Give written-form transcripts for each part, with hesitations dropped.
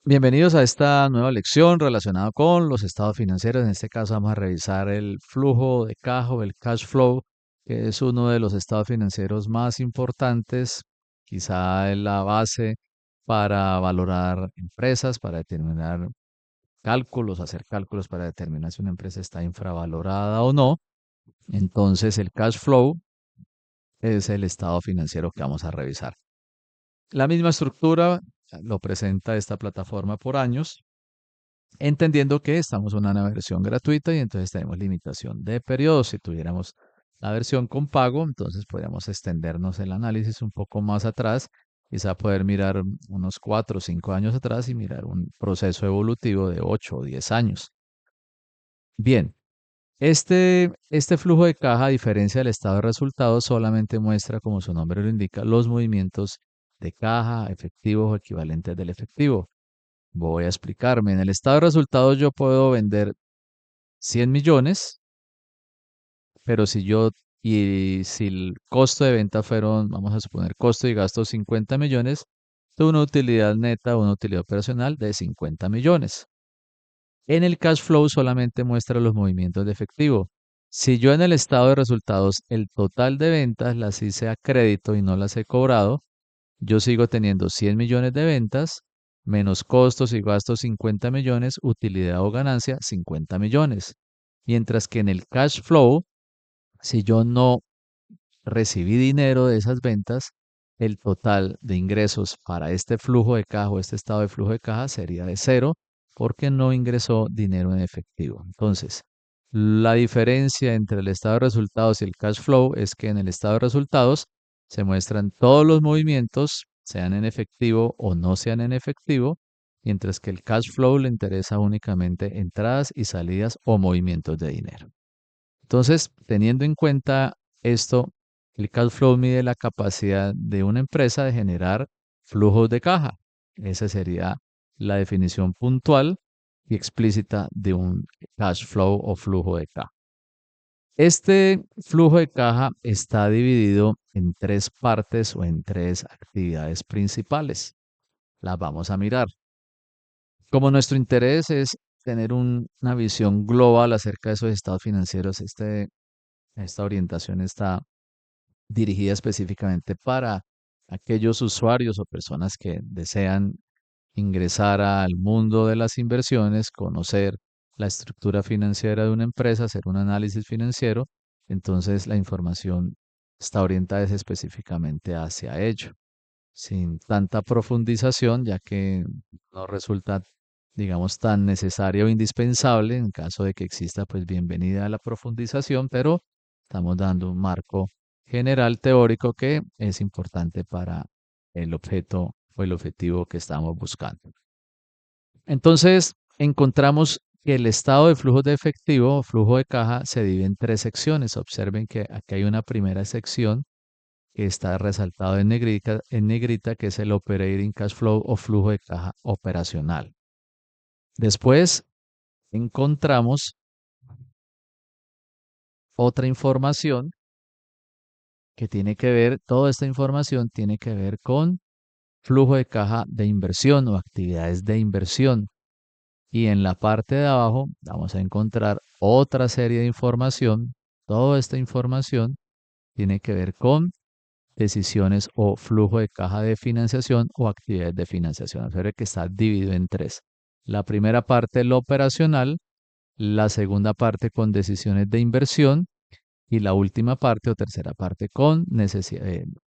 Bienvenidos a esta nueva lección relacionada con los estados financieros. En este caso vamos a revisar el flujo de caja o el cash flow, que es uno de los estados financieros más importantes, quizá es la base para valorar empresas, para determinar cálculos, hacer cálculos para determinar si una empresa está infravalorada o no. Entonces el cash flow es el estado financiero que vamos a revisar. La misma estructura lo presenta esta plataforma por años, entendiendo que estamos en una versión gratuita y entonces tenemos limitación de periodos. Si tuviéramos la versión con pago, entonces podríamos extendernos el análisis un poco más atrás, quizá poder mirar unos 4 o 5 años atrás y mirar un proceso evolutivo de 8 o 10 años. Bien, este flujo de caja, a diferencia del estado de resultados, solamente muestra, como su nombre lo indica, los movimientos de caja, efectivos o equivalentes del efectivo. Voy a explicarme. En el estado de resultados yo puedo vender 100 millones, pero si el costo de venta fueron, vamos a suponer, costo y gasto 50 millones, tengo una utilidad neta, una utilidad operacional de 50 millones. En el cash flow solamente muestra los movimientos de efectivo. Si yo en el estado de resultados el total de ventas las hice a crédito y no las he cobrado, yo sigo teniendo 100 millones de ventas, menos costos y gastos 50 millones, utilidad o ganancia 50 millones. Mientras que en el cash flow, si yo no recibí dinero de esas ventas, el total de ingresos para este flujo de caja o este estado de flujo de caja sería de cero porque no ingresó dinero en efectivo. Entonces, la diferencia entre el estado de resultados y el cash flow es que en el estado de resultados se muestran todos los movimientos, sean en efectivo o no sean en efectivo, mientras que el cash flow le interesa únicamente entradas y salidas o movimientos de dinero. Entonces, teniendo en cuenta esto, el cash flow mide la capacidad de una empresa de generar flujos de caja. Esa sería la definición puntual y explícita de un cash flow o flujo de caja. Este flujo de caja está dividido en tres partes o en tres actividades principales. Las vamos a mirar. Como nuestro interés es tener una visión global acerca de esos estados financieros, esta orientación está dirigida específicamente para aquellos usuarios o personas que desean ingresar al mundo de las inversiones, conocer la estructura financiera de una empresa, hacer un análisis financiero. Entonces la información está orientada específicamente hacia ello, sin tanta profundización, ya que no resulta, digamos, tan necesaria o indispensable. En caso de que exista, pues bienvenida a la profundización, pero estamos dando un marco general teórico que es importante para el objeto o el objetivo que estamos buscando. Entonces, encontramos que el estado de flujo de efectivo o flujo de caja se divide en tres secciones. Observen que aquí hay una primera sección que está resaltado en negrita, que es el operating cash flow o flujo de caja operacional. Después encontramos otra información que tiene que ver, toda esta información tiene que ver con flujo de caja de inversión o actividades de inversión. Y en la parte de abajo vamos a encontrar otra serie de información. Toda esta información tiene que ver con decisiones o flujo de caja de financiación o actividades de financiación. Observe que está dividido en tres. La primera parte, lo operacional, la segunda parte con decisiones de inversión y la última parte o tercera parte con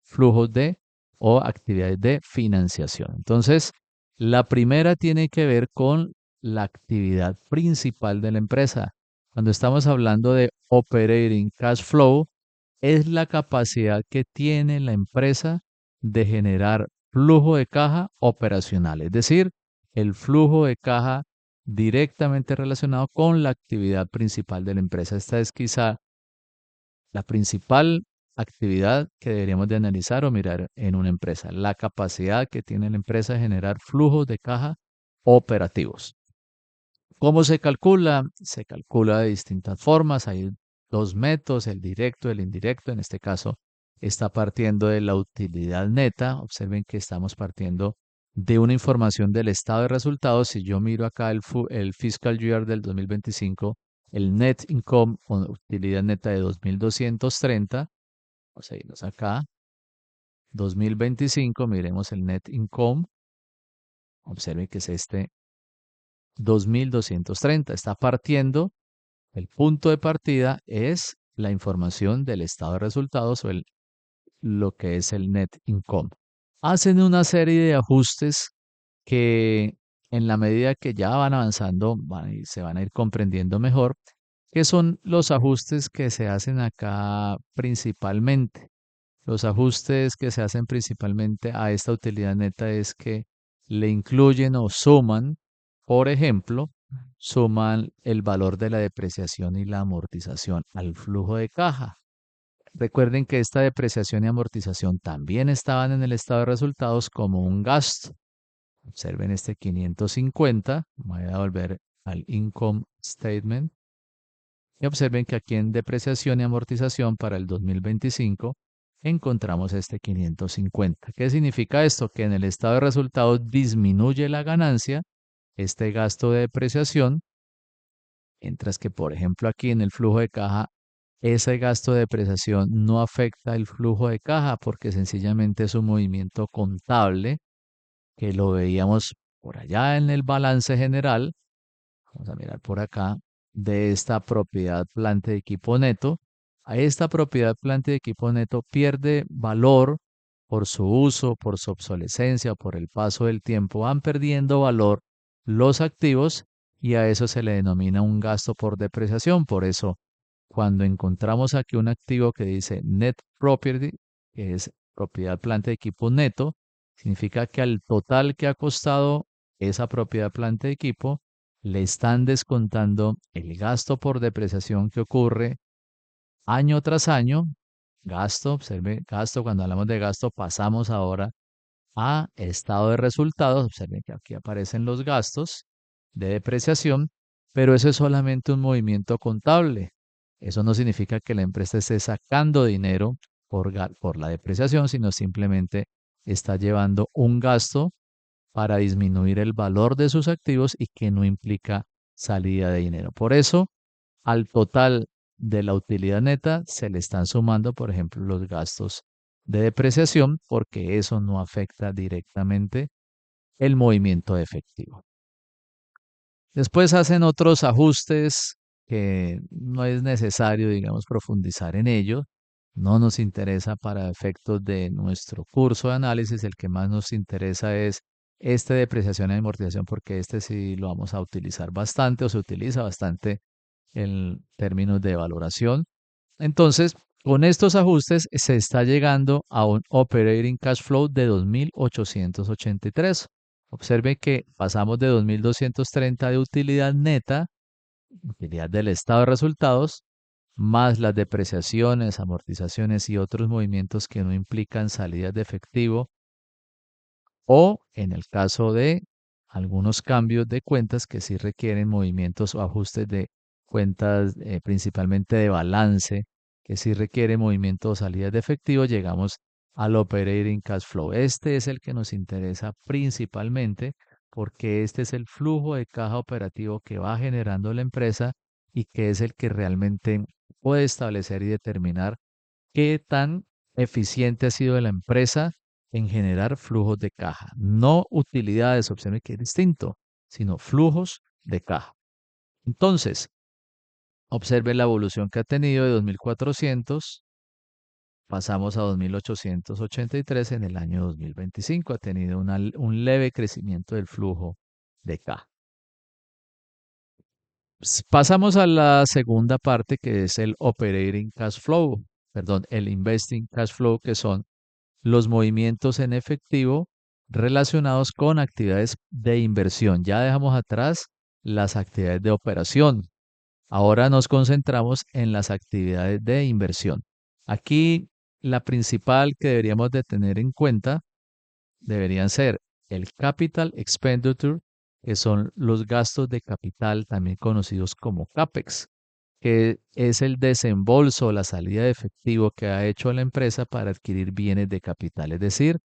flujos de o actividades de financiación. Entonces, la primera tiene que ver con la actividad principal de la empresa. Cuando estamos hablando de operating cash flow, es la capacidad que tiene la empresa de generar flujo de caja operacional, es decir, el flujo de caja directamente relacionado con la actividad principal de la empresa. Esta es quizá la principal actividad que deberíamos de analizar o mirar en una empresa, la capacidad que tiene la empresa de generar flujos de caja operativos. ¿Cómo se calcula? Se calcula de distintas formas. Hay dos métodos, el directo y el indirecto. En este caso, está partiendo de la utilidad neta. Observen que estamos partiendo de una información del estado de resultados. Si yo miro acá el fiscal year del 2025, el net income o utilidad neta de 2.230, vamos a irnos acá, 2025, miremos el net income, observen que es este 2.230, está partiendo, el punto de partida es la información del estado de resultados o lo que es el net income. Hacen una serie de ajustes que en la medida que ya van avanzando se van a ir comprendiendo mejor, que son los ajustes que se hacen acá principalmente. Los ajustes que se hacen principalmente a esta utilidad neta es que le incluyen o suman, por ejemplo, suman el valor de la depreciación y la amortización al flujo de caja. Recuerden que esta depreciación y amortización también estaban en el estado de resultados como un gasto. Observen este 550. Voy a volver al income statement. Y observen que aquí en depreciación y amortización para el 2025 encontramos este 550. ¿Qué significa esto? Que en el estado de resultados disminuye la ganancia, este gasto de depreciación, mientras que, por ejemplo, aquí en el flujo de caja, ese gasto de depreciación no afecta el flujo de caja porque sencillamente es un movimiento contable que lo veíamos por allá en el balance general. Vamos a mirar por acá, de esta propiedad planta de equipo neto. A esta propiedad planta de equipo neto pierde valor por su uso, por su obsolescencia, por el paso del tiempo. Van perdiendo valor los activos y a eso se le denomina un gasto por depreciación. Por eso, cuando encontramos aquí un activo que dice net property, que es propiedad planta de equipo neto, significa que al total que ha costado esa propiedad planta de equipo, le están descontando el gasto por depreciación que ocurre año tras año. Gasto, observe, gasto, cuando hablamos de gasto, pasamos ahora a estado de resultados. Observen que aquí aparecen los gastos de depreciación, pero eso es solamente un movimiento contable. Eso no significa que la empresa esté sacando dinero por la depreciación, sino simplemente está llevando un gasto para disminuir el valor de sus activos y que no implica salida de dinero. Por eso, al total de la utilidad neta se le están sumando, por ejemplo, los gastos de depreciación porque eso no afecta directamente el movimiento de efectivo. Después hacen otros ajustes que no es necesario, digamos, profundizar en ello. No nos interesa para efectos de nuestro curso de análisis. El que más nos interesa es este depreciación y amortización porque este sí lo vamos a utilizar bastante o se utiliza bastante en términos de valoración. Entonces, con estos ajustes se está llegando a un operating cash flow de 2.883. Observe que pasamos de 2.230 de utilidad neta, utilidad del estado de resultados, más las depreciaciones, amortizaciones y otros movimientos que no implican salidas de efectivo, o en el caso de algunos cambios de cuentas que sí requieren movimientos o ajustes de cuentas, principalmente de balance, que sí requiere movimientos o salidas de efectivo, llegamos al operating cash flow. Este es el que nos interesa principalmente porque este es el flujo de caja operativo que va generando la empresa y que es el que realmente puede establecer y determinar qué tan eficiente ha sido la empresa en generar flujos de caja. No utilidades, opciones que es distinto, sino flujos de caja. Entonces, observe la evolución que ha tenido de 2.400, pasamos a 2.883 en el año 2025. Ha tenido un leve crecimiento del flujo de caja. Pasamos a la segunda parte que es el operating cash flow, perdón, el investing cash flow, que son los movimientos en efectivo relacionados con actividades de inversión. Ya dejamos atrás las actividades de operación. Ahora nos concentramos en las actividades de inversión. Aquí la principal que deberíamos de tener en cuenta deberían ser el capital expenditure, que son los gastos de capital, también conocidos como CAPEX, que es el desembolso, la salida de efectivo que ha hecho la empresa para adquirir bienes de capital, es decir,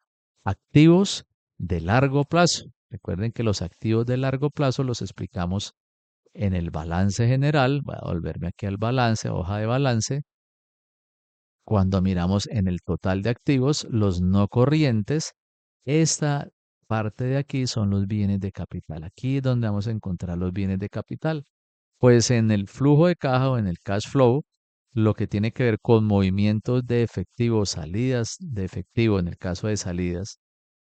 activos de largo plazo. Recuerden que los activos de largo plazo los explicamos en el balance general. Voy a volverme aquí al balance, hoja de balance. Cuando miramos en el total de activos, los no corrientes, esta parte de aquí son los bienes de capital. Aquí es donde vamos a encontrar los bienes de capital. Pues en el flujo de caja o en el cash flow, lo que tiene que ver con movimientos de efectivo, salidas de efectivo en el caso de salidas,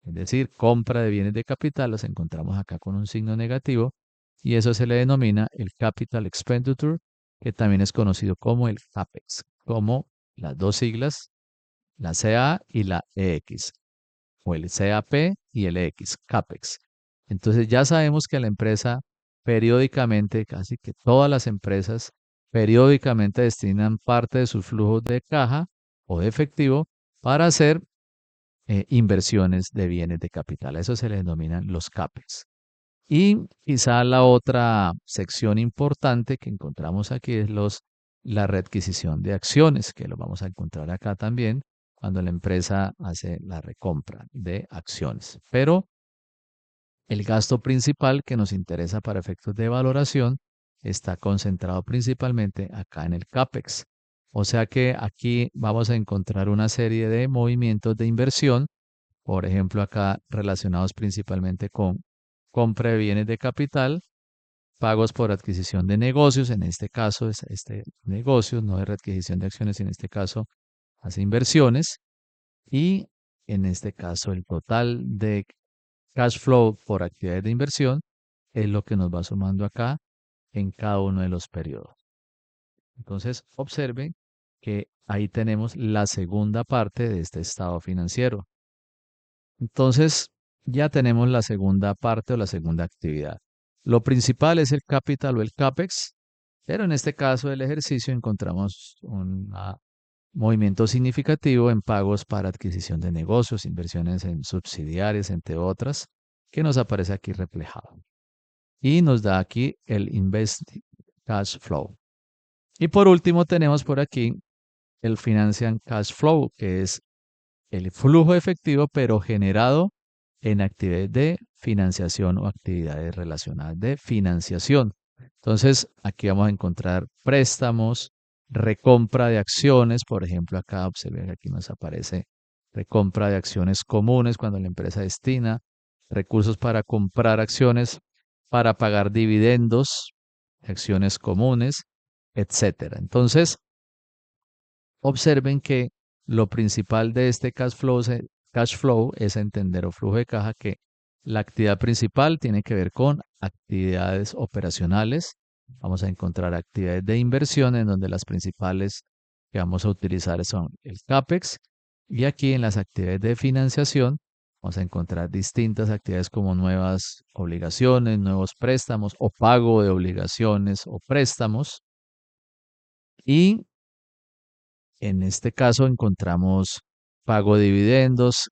es decir, compra de bienes de capital, los encontramos acá con un signo negativo y eso se le denomina el capital expenditure, que también es conocido como el CAPEX, como las dos siglas, la CA y la EX, o el CAP y el EX, CAPEX. Entonces ya sabemos que la empresa periódicamente, casi que todas las empresas periódicamente destinan parte de sus flujos de caja o de efectivo para hacer inversiones de bienes de capital. A eso se le denominan los CAPEX. Y quizá la otra sección importante que encontramos aquí es la readquisición de acciones, que lo vamos a encontrar acá también cuando la empresa hace la recompra de acciones. Pero el gasto principal que nos interesa para efectos de valoración está concentrado principalmente acá en el CAPEX. O sea que aquí vamos a encontrar una serie de movimientos de inversión, por ejemplo, acá relacionados principalmente con compra de bienes de capital, pagos por adquisición de negocios, en este caso es este negocio, no de readquisición de acciones, en este caso hace inversiones, y en este caso el total de cash flow por actividades de inversión es lo que nos va sumando acá en cada uno de los periodos. Entonces, observen que ahí tenemos la segunda parte de este estado financiero. Entonces, ya tenemos la segunda parte o la segunda actividad. Lo principal es el capital o el CAPEX, pero en este caso del ejercicio encontramos un movimiento significativo en pagos para adquisición de negocios, inversiones en subsidiarias, entre otras, que nos aparece aquí reflejado. Y nos da aquí el Invest Cash Flow. Y por último tenemos por aquí el Financial Cash Flow, que es el flujo efectivo, pero generado en actividades de financiación o actividades relacionadas de financiación. Entonces, aquí vamos a encontrar préstamos, recompra de acciones, por ejemplo, acá observen que aquí nos aparece recompra de acciones comunes cuando la empresa destina recursos para comprar acciones, para pagar dividendos, acciones comunes, etcétera. Entonces, observen que lo principal de este cash flow es entender o flujo de caja que la actividad principal tiene que ver con actividades operacionales. Vamos a encontrar actividades de inversión en donde las principales que vamos a utilizar son el CAPEX y aquí en las actividades de financiación vamos a encontrar distintas actividades como nuevas obligaciones, nuevos préstamos o pago de obligaciones o préstamos. Y en este caso encontramos pago de dividendos,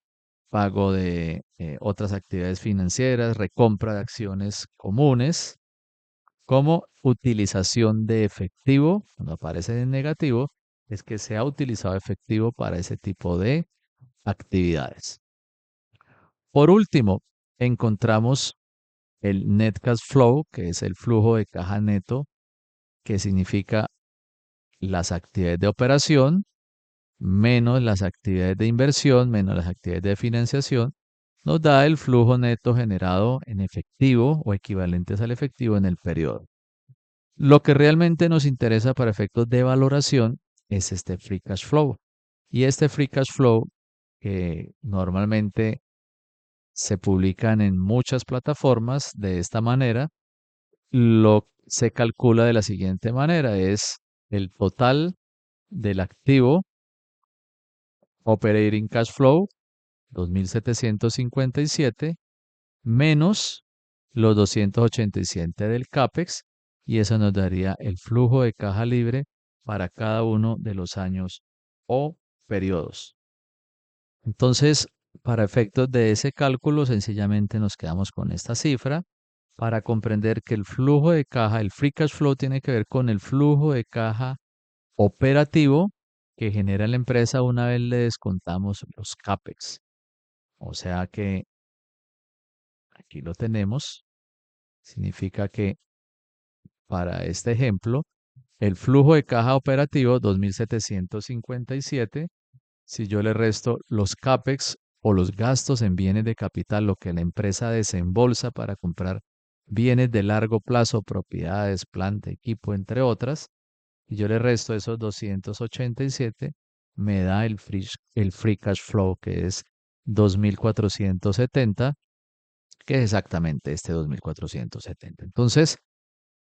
pago de otras actividades financieras, recompra de acciones comunes, como utilización de efectivo. Cuando aparece en negativo, es que se ha utilizado efectivo para ese tipo de actividades. Por último, encontramos el net cash flow, que es el flujo de caja neto, que significa las actividades de operación menos las actividades de inversión, menos las actividades de financiación, nos da el flujo neto generado en efectivo o equivalentes al efectivo en el periodo. Lo que realmente nos interesa para efectos de valoración es este free cash flow. Y este free cash flow, que normalmente se publican en muchas plataformas de esta manera, lo se calcula de la siguiente manera, es el total del activo operating cash flow 2.757 menos los 287 del CAPEX y eso nos daría el flujo de caja libre para cada uno de los años o periodos. Entonces, para efectos de ese cálculo, sencillamente nos quedamos con esta cifra para comprender que el flujo de caja, el free cash flow, tiene que ver con el flujo de caja operativo que genera la empresa una vez le descontamos los CAPEX. O sea que aquí lo tenemos. Significa que para este ejemplo, el flujo de caja operativo 2.757, si yo le resto los CAPEX o los gastos en bienes de capital, lo que la empresa desembolsa para comprar bienes de largo plazo, propiedades, planta, equipo, entre otras, y yo le resto esos 287, me da el free cash flow, que es 2.470, que es exactamente este 2.470. Entonces,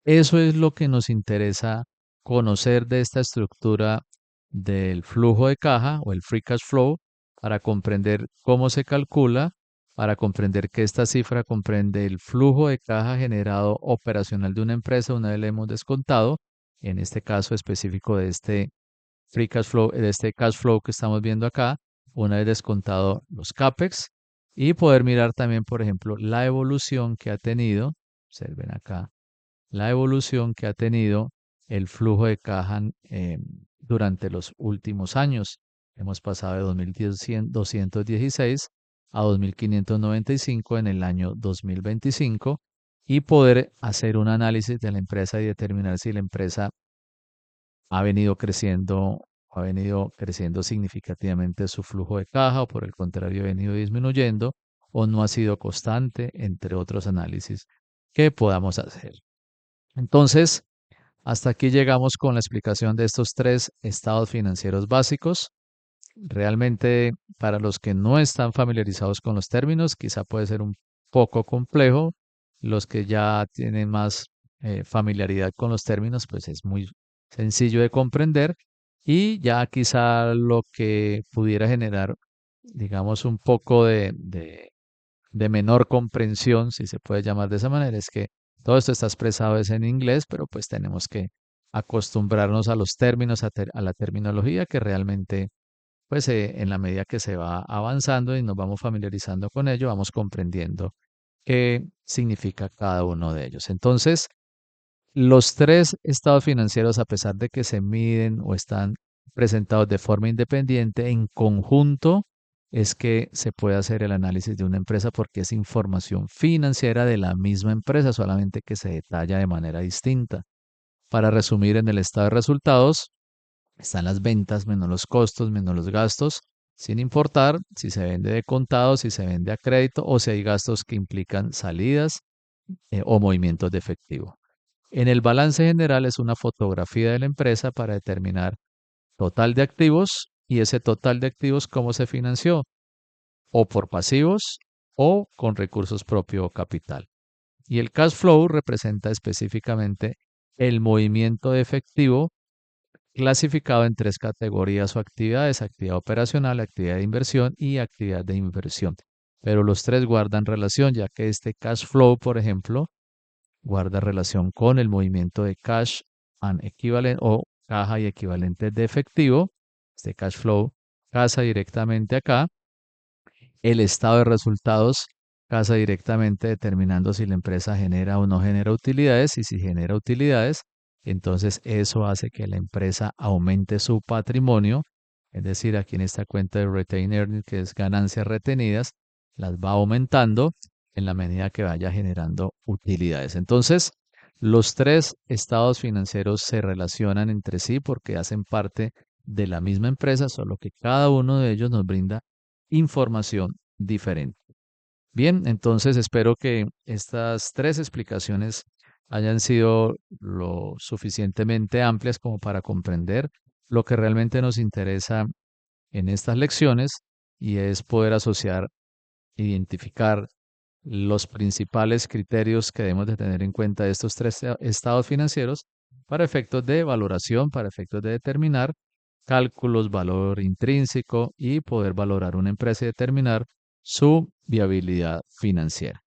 eso es lo que nos interesa conocer de esta estructura del flujo de caja o el free cash flow para comprender cómo se calcula, para comprender que esta cifra comprende el flujo de caja generado operacional de una empresa una vez le hemos descontado, en este caso específico de este free cash flow, de este cash flow que estamos viendo acá, una vez descontado los CAPEX y poder mirar también, por ejemplo, la evolución que ha tenido, observen acá la evolución que ha tenido el flujo de caja durante los últimos años. Hemos pasado de 2.216 a 2.595 en el año 2025 y poder hacer un análisis de la empresa y determinar si la empresa ha venido creciendo significativamente su flujo de caja o por el contrario ha venido disminuyendo o no ha sido constante, entre otros análisis que podamos hacer. Entonces, hasta aquí llegamos con la explicación de estos tres estados financieros básicos. Realmente, para los que no están familiarizados con los términos, quizá puede ser un poco complejo. Los que ya tienen más familiaridad con los términos, pues es muy sencillo de comprender. Y ya quizá lo que pudiera generar, digamos, un poco de menor comprensión, si se puede llamar de esa manera, es que todo esto está expresado es en inglés, pero pues tenemos que acostumbrarnos a los términos, a la terminología que realmente, pues en la medida que se va avanzando y nos vamos familiarizando con ello, vamos comprendiendo qué significa cada uno de ellos. Entonces, los tres estados financieros, a pesar de que se miden o están presentados de forma independiente, en conjunto es que se puede hacer el análisis de una empresa porque es información financiera de la misma empresa, solamente que se detalla de manera distinta. Para resumir, en el estado de resultados están las ventas menos los costos, menos los gastos, sin importar si se vende de contado, si se vende a crédito o si hay gastos que implican salidas o movimientos de efectivo. En el balance general es una fotografía de la empresa para determinar total de activos y ese total de activos cómo se financió, o por pasivos o con recursos propio o capital. Y el cash flow representa específicamente el movimiento de efectivo clasificado en tres categorías o actividades: actividad operacional, actividad de inversión y actividad de inversión. Pero los tres guardan relación, ya que este cash flow, por ejemplo, guarda relación con el movimiento de cash and equivalent o caja y equivalente de efectivo. Este cash flow casa directamente acá. El estado de resultados casa directamente determinando si la empresa genera o no genera utilidades, y si genera utilidades, entonces eso hace que la empresa aumente su patrimonio, es decir, aquí en esta cuenta de retained earnings, que es ganancias retenidas, las va aumentando en la medida que vaya generando utilidades. Entonces, los tres estados financieros se relacionan entre sí porque hacen parte de la misma empresa, solo que cada uno de ellos nos brinda información diferente. Bien, entonces espero que estas tres explicaciones hayan sido lo suficientemente amplias como para comprender lo que realmente nos interesa en estas lecciones, y es poder asociar, identificar los principales criterios que debemos de tener en cuenta de estos tres estados financieros para efectos de valoración, para efectos de determinar cálculos, valor intrínseco y poder valorar una empresa y determinar su viabilidad financiera.